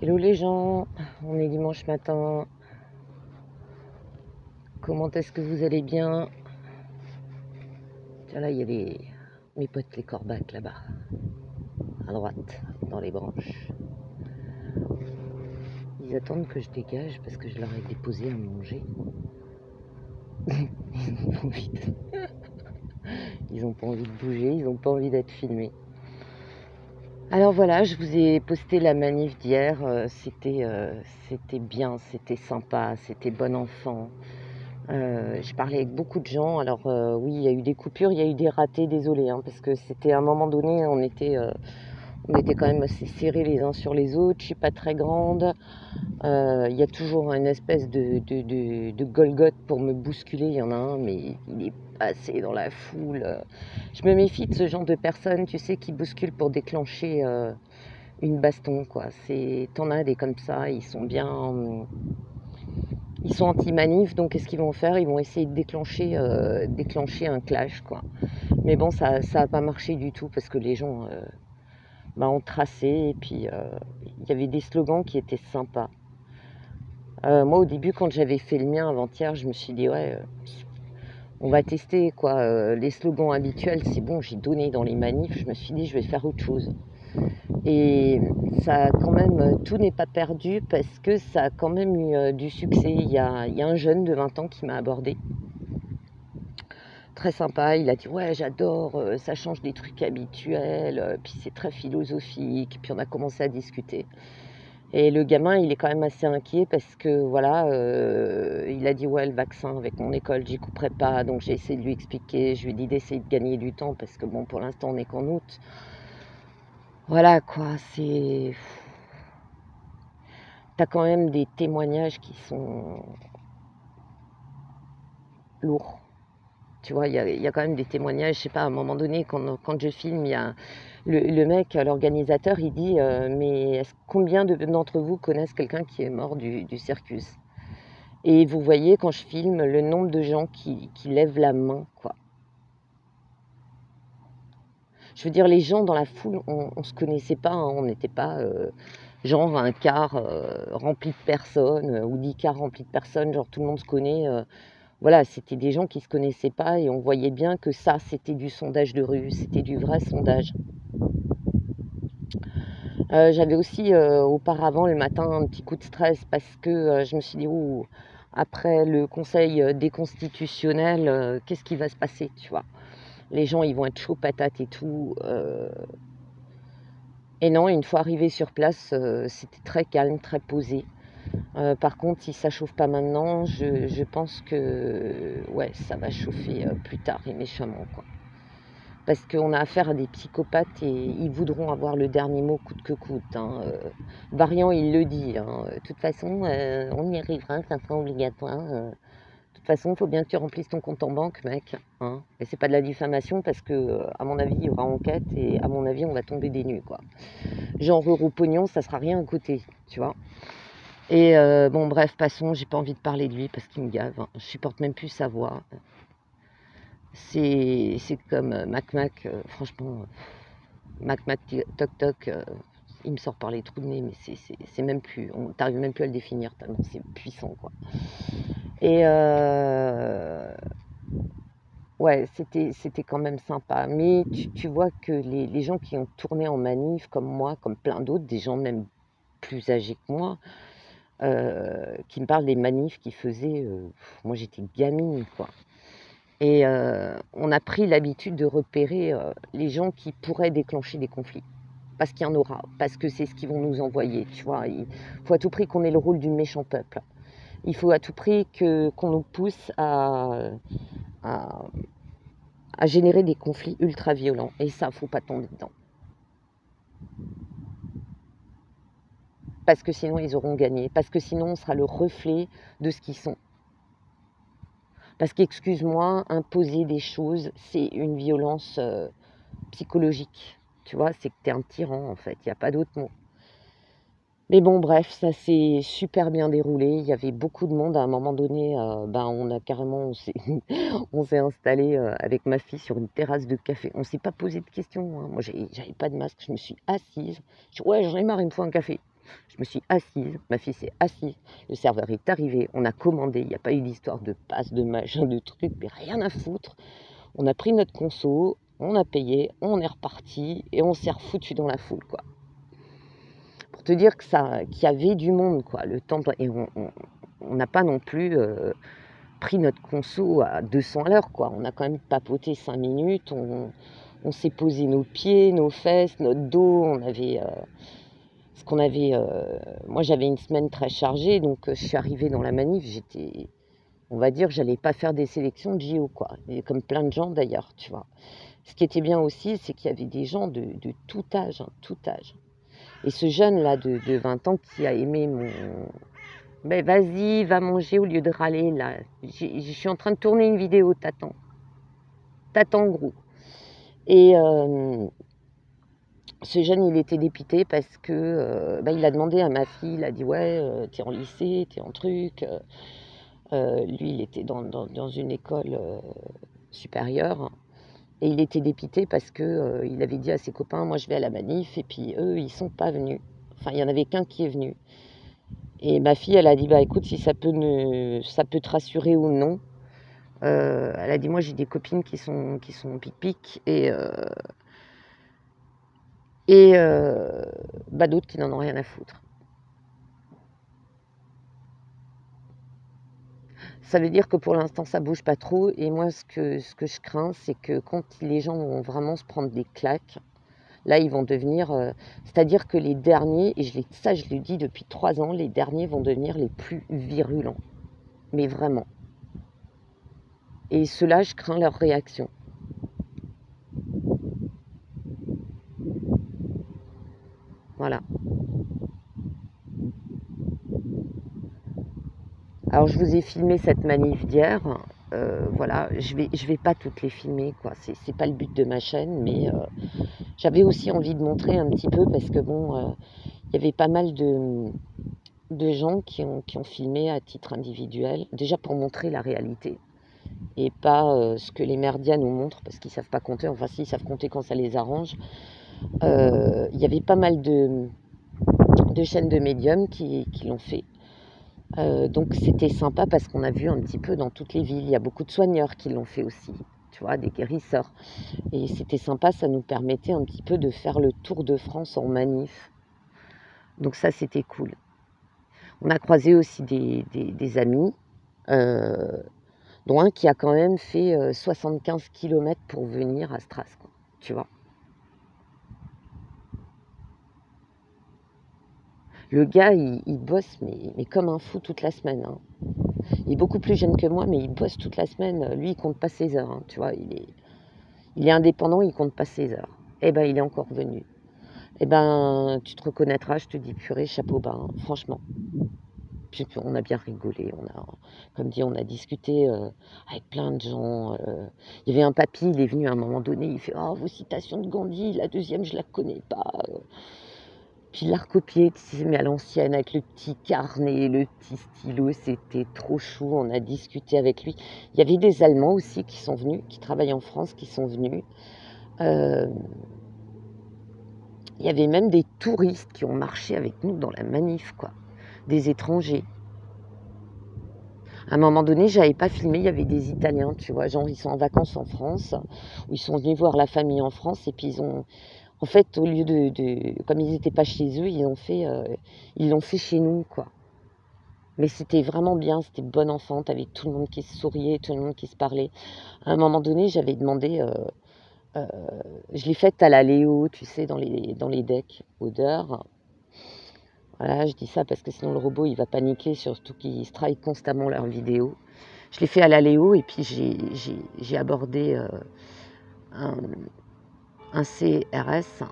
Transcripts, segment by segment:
Hello les gens, on est dimanche matin. Comment est-ce que vous allez bien? Tiens là, il y a mes potes les corbacs là-bas, à droite, dans les branches. Ils attendent que je dégage parce que je leur ai déposé à manger. Ils ont pas envie ils ont pas envie de bouger, ils ont pas envie d'être filmés. Alors voilà, je vous ai posté la manif d'hier. C'était bien, c'était sympa, c'était bon enfant. J'ai parlé avec beaucoup de gens. Alors oui, il y a eu des coupures, il y a eu des ratés, désolé, hein, parce que c'était à un moment donné, on était quand même assez serrés les uns sur les autres. Je suis pas très grande. Il y a toujours une espèce de Golgoth pour me bousculer. Il y en a un, mais il est passé dans la foule. Je me méfie de ce genre de personnes, tu sais, qui bousculent pour déclencher une baston, quoi. T'en as des comme ça, ils sont anti-manif, donc qu'est-ce qu'ils vont faire? Ils vont essayer de déclencher un clash, quoi. Mais bon, ça a pas marché du tout parce que les gens ont tracé et puis il y avait des slogans qui étaient sympas. Moi, au début, quand j'avais fait le mien avant-hier, je me suis dit, ouais, on va tester, quoi. Les slogans habituels, c'est bon, j'ai donné dans les manifs, je me suis dit, je vais faire autre chose. Et ça a quand même, tout n'est pas perdu parce que ça a quand même eu du succès. Il y a un jeune de 20 ans qui m'a abordé. Très sympa, il a dit ouais j'adore, ça change des trucs habituels, puis c'est très philosophique, puis on a commencé à discuter. Et le gamin il est quand même assez inquiet parce que voilà, il a dit ouais le vaccin avec mon école j'y couperai pas, donc j'ai essayé de lui expliquer, je lui ai dit d'essayer de gagner du temps parce que bon pour l'instant on est qu'en août. Voilà quoi, t'as quand même des témoignages qui sont lourds. Tu vois, il y a quand même des témoignages, je sais pas, à un moment donné, quand je filme, il y a le mec, l'organisateur, il dit mais combien d'entre vous connaissent quelqu'un qui est mort du circus? Et vous voyez, quand je filme, le nombre de gens qui lèvent la main, quoi. Je veux dire, les gens dans la foule, on se connaissait pas, hein, on n'était pas genre un car rempli de personnes ou 10 cars remplis de personnes, genre tout le monde se connaît. Voilà, c'était des gens qui ne se connaissaient pas et on voyait bien que ça, c'était du sondage de rue, c'était du vrai sondage. J'avais aussi auparavant le matin un petit coup de stress parce que je me suis dit, ouh, après le conseil déconstitutionnel, qu'est-ce qui va se passer, tu vois? Les gens, ils vont être chauds patates et tout. Et non, une fois arrivé sur place, c'était très calme, très posé. Par contre, si ça chauffe pas maintenant, je pense que ouais, ça va chauffer plus tard et méchamment, quoi. Parce qu'on a affaire à des psychopathes et ils voudront avoir le dernier mot coûte que coûte, hein. Variant, il le dit, hein. De toute façon, on y arrivera, ça sera obligatoire. De toute façon, il faut bien que tu remplisses ton compte en banque, mec, hein. Et c'est pas de la diffamation parce que, à mon avis, il y aura enquête et à mon avis, on va tomber des nues, quoi. Genre euro pognon, ça sera rien à côté, tu vois. Et bon, bref, passons, j'ai pas envie de parler de lui parce qu'il me gave, hein. Je supporte même plus sa voix. C'est comme Mac Mac, franchement, Mac Mac Toc Toc, il me sort par les trous de nez, mais c'est même plus, t'arrives même plus à le définir tellement c'est puissant, quoi. Et ouais, c'était quand même sympa. Mais tu vois que les gens qui ont tourné en manif, comme moi, comme plein d'autres, des gens même plus âgés que moi, qui me parlent des manifs qu'ils faisaient, moi j'étais gamine, quoi. Et on a pris l'habitude de repérer les gens qui pourraient déclencher des conflits. Parce qu'il y en aura, parce que c'est ce qu'ils vont nous envoyer, tu vois. Il faut à tout prix qu'on ait le rôle du méchant peuple. Il faut à tout prix qu'on nous pousse à, à générer des conflits ultra violents. Et ça, faut pas tomber dedans. Parce que sinon, ils auront gagné. Parce que sinon, on sera le reflet de ce qu'ils sont. Parce qu'excuse-moi, imposer des choses, c'est une violence psychologique. Tu vois, c'est que tu es un tyran, en fait. Il n'y a pas d'autre mot. Mais bon, bref, ça s'est super bien déroulé. Il y avait beaucoup de monde. À un moment donné, on a carrément, on s'est installé avec ma fille sur une terrasse de café. On s'est pas posé de questions, hein. Moi, j'avais pas de masque. Je me suis assise. Je dis, ouais, j'en ai marre, il me faut un café. Je me suis assise, ma fille s'est assise, le serveur est arrivé, on a commandé, il n'y a pas eu d'histoire de passe, de machin, de trucs, mais rien à foutre. On a pris notre conso, on a payé, on est reparti et on s'est refoutu dans la foule, quoi. Pour te dire que qu'il y avait du monde, quoi. Le temps, et on n'a pas non plus pris notre conso à 200 à l'heure, quoi. On a quand même papoté 5 minutes, on s'est posé nos pieds, nos fesses, notre dos, on avait... ce qu'on avait... moi, j'avais une semaine très chargée, donc je suis arrivée dans la manif, j'étais... On va dire, j'allais pas faire des sélections de JO, quoi. Et comme plein de gens, d'ailleurs, tu vois. Ce qui était bien aussi, c'est qu'il y avait des gens de tout âge, hein, tout âge. Et ce jeune-là de 20 ans qui a aimé mon... Ben vas-y, va manger au lieu de râler, là. Je suis en train de tourner une vidéo, t'attends. T'attends, gros. Et ce jeune, il était dépité parce que... il a demandé à ma fille, il a dit, ouais, t'es en lycée, t'es en truc. Lui, il était dans une école supérieure. Et il était dépité parce que il avait dit à ses copains, moi je vais à la manif, et puis eux, ils sont pas venus. Enfin, il y en avait qu'un qui est venu. Et ma fille, elle a dit, bah écoute, si ça peut te rassurer ou non. Elle a dit, moi j'ai des copines qui sont pic-pic, et d'autres qui n'en ont rien à foutre. Ça veut dire que pour l'instant, ça bouge pas trop. Et moi, ce que je crains, c'est que quand les gens vont vraiment se prendre des claques, là, ils vont devenir... c'est-à-dire que les derniers, et je le dis depuis 3 ans, les derniers vont devenir les plus virulents. Mais vraiment. Et ceux-là, je crains leur réaction. Voilà. Alors, je vous ai filmé cette manif d'hier. Voilà, je vais pas toutes les filmer, quoi. C'est pas le but de ma chaîne, mais j'avais aussi envie de montrer un petit peu parce que bon, il y avait pas mal de gens qui ont filmé à titre individuel, déjà pour montrer la réalité et pas ce que les merdias nous montrent parce qu'ils savent pas compter. Enfin, si, ils savent compter quand ça les arrange. Il y avait pas mal de chaînes de médiums qui l'ont fait. Donc c'était sympa parce qu'on a vu un petit peu dans toutes les villes. Il y a beaucoup de soigneurs qui l'ont fait aussi, tu vois, des guérisseurs. Et c'était sympa, ça nous permettait un petit peu de faire le tour de France en manif. Donc ça, c'était cool. On a croisé aussi des amis, dont un qui a quand même fait 75 km pour venir à Stras, quoi, tu vois. Le gars, il bosse, mais comme un fou toute la semaine, hein. Il est beaucoup plus jeune que moi, mais il bosse toute la semaine. Lui, il compte pas ses heures, hein, tu vois. Il est indépendant, il compte pas ses heures. Eh ben, il est encore venu. Eh ben, tu te reconnaîtras, je te dis, purée, chapeau bas, hein, franchement. Puis, on a bien rigolé, comme dit, on a discuté avec plein de gens. Il y avait un papy, il est venu à un moment donné, il fait « Oh, vos citations de Gandhi, la deuxième, je la connais pas. » Puis il l'a recopié, mais à l'ancienne, avec le petit carnet, le petit stylo, c'était trop chou, on a discuté avec lui. Il y avait des Allemands aussi qui sont venus, qui travaillent en France, qui sont venus. Il y avait même des touristes qui ont marché avec nous dans la manif, quoi. Des étrangers. À un moment donné, j'avais pas filmé, il y avait des Italiens, tu vois, genre ils sont en vacances en France, ou ils sont venus voir la famille en France, et puis ils ont... En fait, au lieu comme ils n'étaient pas chez eux, ils l'ont fait chez nous, quoi. Mais c'était vraiment bien, c'était bonne enfant, t'avais tout le monde qui se souriait, tout le monde qui se parlait. À un moment donné, j'avais demandé, je l'ai faite à la Léo, tu sais, dans les decks odeur. Voilà, je dis ça parce que sinon le robot, il va paniquer, surtout qu'ils strike constamment leurs vidéos. Je l'ai fait à la Léo, et puis j'ai abordé un CRS,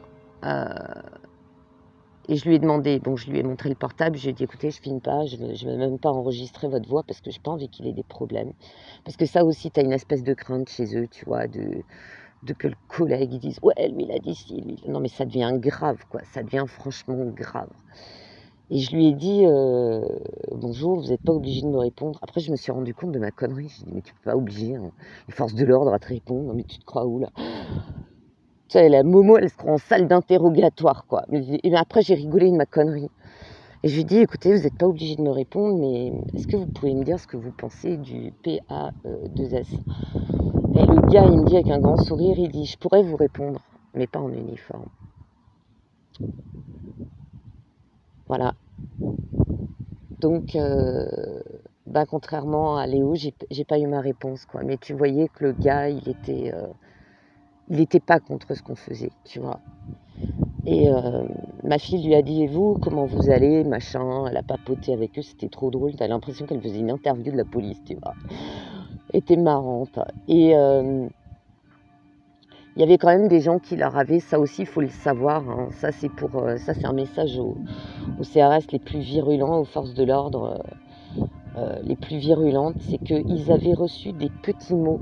et je lui ai demandé, bon, je lui ai montré le portable, je lui ai dit, écoutez, je filme pas, je ne vais même pas enregistrer votre voix parce que j'ai pas envie qu'il ait des problèmes. Parce que ça aussi, tu as une espèce de crainte chez eux, tu vois, de que le collègue, ils disent, ouais, lui, il a dit ci, lui. Non, mais ça devient grave, quoi, ça devient franchement grave. Et je lui ai dit, bonjour, vous n'êtes pas obligé de me répondre. Après, je me suis rendu compte de ma connerie. Je lui ai dit, mais tu peux pas obliger, hein, les forces de l'ordre à te répondre. Non, mais tu te crois où, là? Tu sais, la Momo, elle sera en salle d'interrogatoire, quoi. Et après, j'ai rigolé de ma connerie. Et je lui dis, écoutez, vous n'êtes pas obligé de me répondre, mais est-ce que vous pouvez me dire ce que vous pensez du PA2S? Et le gars, il me dit avec un grand sourire, il dit, je pourrais vous répondre, mais pas en uniforme. Voilà. Donc, contrairement à Léo, j'ai pas eu ma réponse, quoi. Mais tu voyais que le gars, il était pas contre ce qu'on faisait, tu vois. Et ma fille lui a dit, et vous, comment vous allez, machin. Elle a papoté avec eux, c'était trop drôle. T'as l'impression qu'elle faisait une interview de la police, tu vois. Elle était marrante. Et il y avait quand même des gens qui leur avaient, ça aussi, il faut le savoir. Hein. Ça, c'est un message aux CRS les plus virulents, aux forces de l'ordre les plus virulentes, c'est qu'ils avaient reçu des petits mots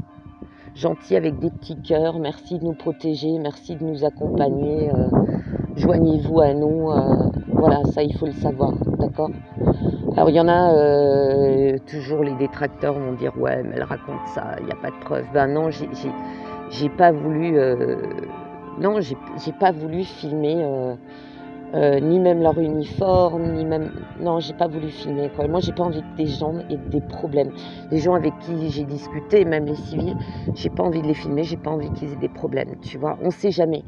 gentils avec des petits cœurs. Merci de nous protéger, merci de nous accompagner. Joignez-vous à nous. Voilà, ça, il faut le savoir, d'accord? Alors, il y en a toujours les détracteurs vont dire ouais, mais elle raconte ça, il n'y a pas de preuves. Ben non, j'ai pas voulu. Non, j'ai pas voulu filmer. Ni même leur uniforme, ni même... Non, j'ai pas voulu filmer, quoi. Moi, j'ai pas envie que des gens aient des problèmes. Les gens avec qui j'ai discuté, même les civils, j'ai pas envie de les filmer, j'ai pas envie qu'ils aient des problèmes, tu vois. On sait jamais.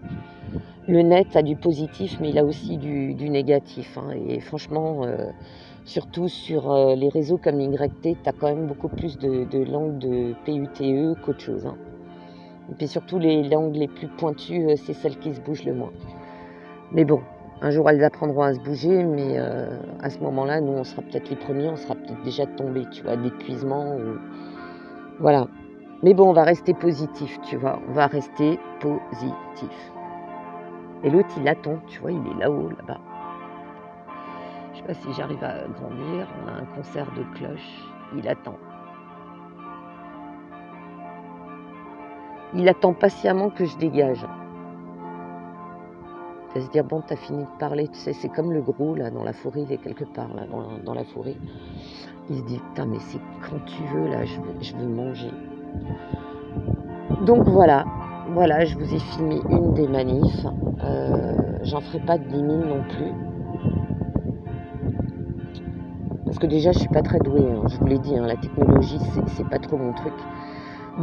Le net a du positif, mais il a aussi du négatif. Hein. Et franchement, surtout sur les réseaux comme YT, tu as quand même beaucoup plus de langues de PUTE qu'autre chose. Hein. Et puis surtout, les langues les plus pointues, c'est celles qui se bougent le moins. Mais bon, un jour elles apprendront à se bouger, mais à ce moment-là, nous, on sera peut-être les premiers, on sera peut-être déjà tombés, tu vois, d'épuisement. Voilà. Mais bon, on va rester positif, tu vois, on va rester positif. Et l'autre, il attend, tu vois, il est là-haut, là-bas. Je sais pas si j'arrive à grandir, on a un concert de cloches, il attend. Il attend patiemment que je dégage. À se dire, bon, t'as fini de parler, tu sais, c'est comme le gros, là, dans la forêt, il est quelque part, là, dans la forêt. Il se dit, putain, mais c'est quand tu veux, là, je veux manger. Donc voilà, je vous ai filmé une des manifs. J'en ferai pas de 10 000 non plus. Parce que déjà, je suis pas très douée, hein, je vous l'ai dit, hein, la technologie, c'est pas trop mon truc.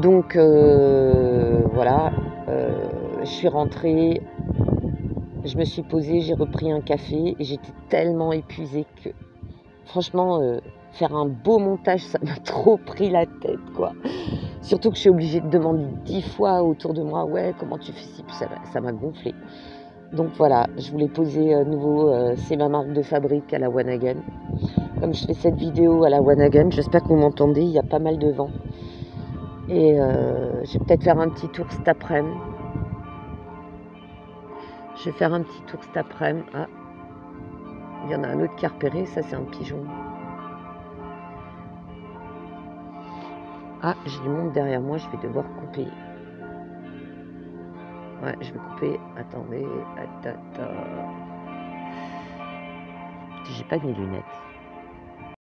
Donc voilà, je suis rentrée, je me suis posée, j'ai repris un café et j'étais tellement épuisée que franchement, faire un beau montage, ça m'a trop pris la tête, quoi. Surtout que je suis obligée de demander 10 fois autour de moi, ouais, comment tu fais ci, puis ça m'a gonflé. Donc voilà, je voulais poser à nouveau, c'est ma marque de fabrique à la One Again. Comme je fais cette vidéo à la One Again, j'espère que vous m'entendez, il y a pas mal de vent. Et je vais peut-être faire un petit tour cet après-midi. Je vais faire un petit tour cet après-midi. Ah, il y en a un autre qui a repéré, ça c'est un pigeon. Ah, j'ai du monde derrière moi, je vais devoir couper. Ouais, je vais couper. Attendez. J'ai pas mes lunettes.